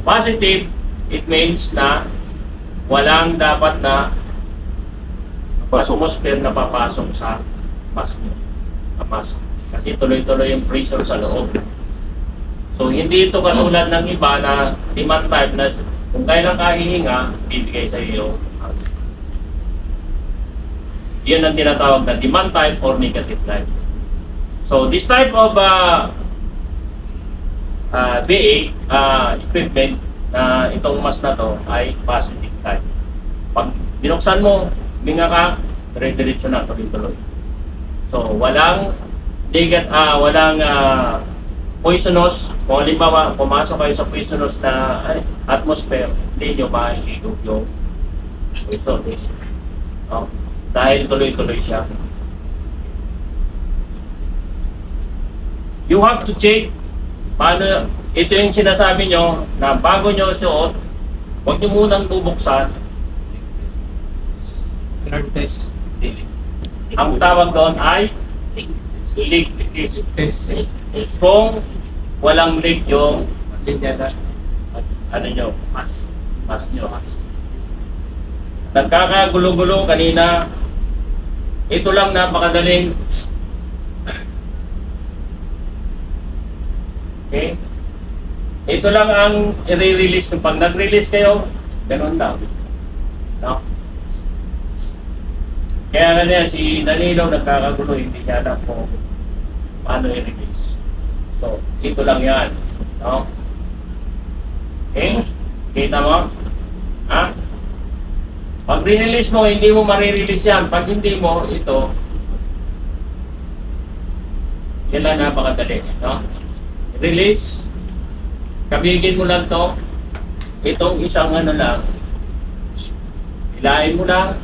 Positive, it means na walang dapat na atmosphere na papasok sa mask nyo. Kasi tuloy-tuloy yung pressure sa loob. So, hindi ito katulad ng iba na demand type na kung kailan ka hihinga, bibigay sa iyo. Yan ang tinatawag na demand type or negative type. So, this type of BA equipment na itong mask na to ay positive type. Pag binuksan mo, hinga ka, dire-diretso na, tuloy-tuloy. So, walang poisonous. Kung halimbawa, pumasok kayo sa poisonous na atmosphere, hindi nyo mahihigop yung poisonous. No? Dahil tuloy-tuloy siya. You have to check paano, ito yung sinasabi nyo na bago nyo suot, huwag nyo munang bubuksan. Test. Ang tawag doon ay leak test. Kung walang leak yung ano nyo, mas nyo. Nagkakagulo-gulo kanina. Ito lang napakadaling. Okay? Ito lang ang i-release. Pag nag-release kayo, ganun lang. No? Kaya nga niya, si Danilo nagkakagulo, hindi niya alam kung paano i-release. So, ito lang yan. No? Okay? Kita mo? Ha? Pag rinelease mo, hindi mo marirelease yan. Pag hindi mo, ito, yan lang napakadali. No? Release. Kabigin mo lang to. Itong isang ano lang. Hilahin mo lang.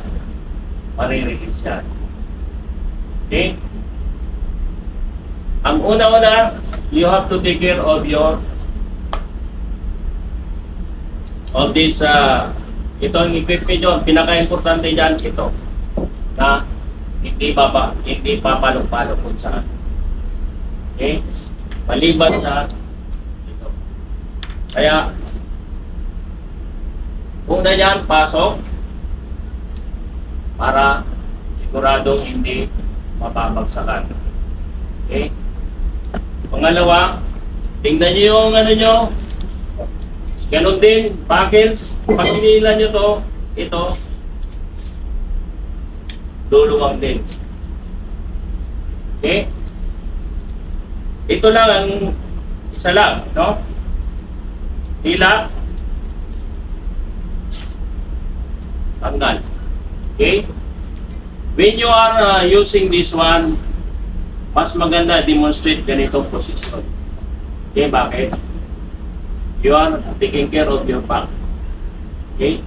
Marirelease yan. Okay? Ang una-una, you have to take care of your this ito ang equipment nyo. Pinaka-importante dyan ito na hindi papalong-palong kung saan. Okay? Maliban sa ito. Kaya una yan, pasok para siguradong hindi mababagsakan. Okay? Pangalawa, tingnan nyo yung ano nyo. Ganon din, buckles. Pag sinila nyo to, ito, luluwang din. Okay? Ito lang ang isa lang, no? Hila. Tanggal. Okay? When you are using this one, mas maganda demonstrate ganitong position. Okay, bakit? You are taking care of your back. Okay?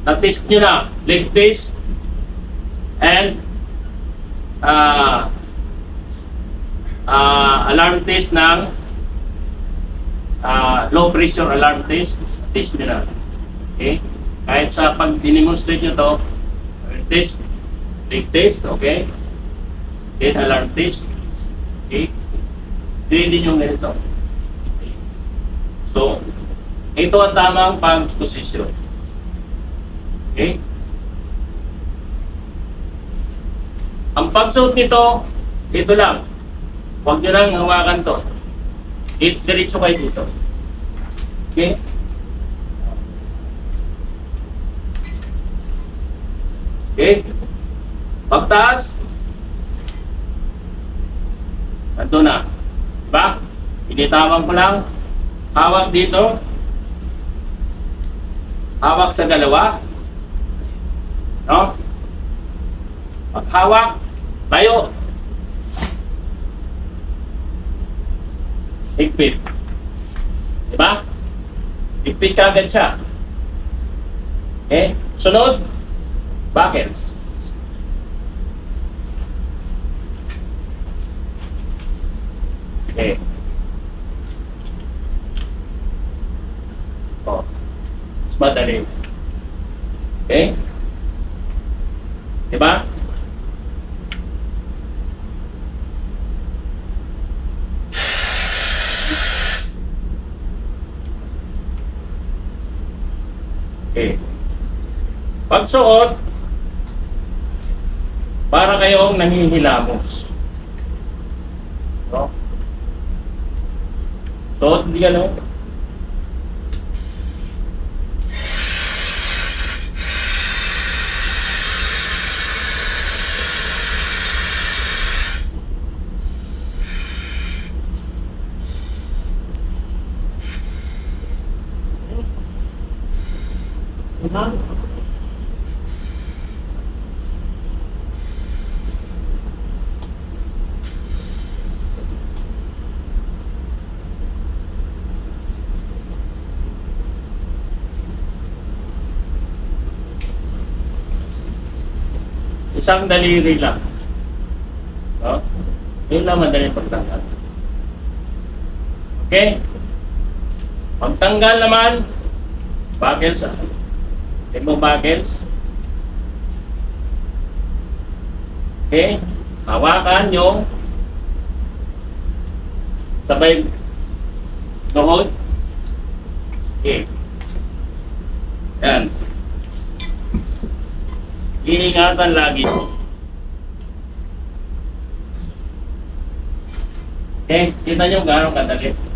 Na-test nyo na. Leg test and alarm test ng low pressure alarm test. Test nyo na. Okay? Kahit sa pag dinemonstrate nyo to, test, leg test, okay? Then alarm test. Okay? Then din yung ganito. Okay. So, ito ang tamang pag-position. Okay? Ang pagsuot nito, ito lang. Huwag nyo lang hawakan to. Diretso kayo dito. Okay? Okay? Pagtaas, ito na. Diba? Initawan ko lang. Hawak dito. Hawak sa dalawa. No? Paghawak, tayo. Higpit. Diba? Higpit ka agad siya. Okay? Sunod, buckles. Okay. Oh. Mas madali. Okay? Diba? Pagsuot, para kayong nanghihilamos. No? Suot, hindi ka no? Isang daliri lang. No? Yun lang madaling pagtanggal. Okay? Pagtanggal naman, buckles. Ito mo buckles. Okay? Hawakan yung sabay tuhod. Okay. Yan. Iingatan lagi. Okay? Kita nyo gano'ng kadali.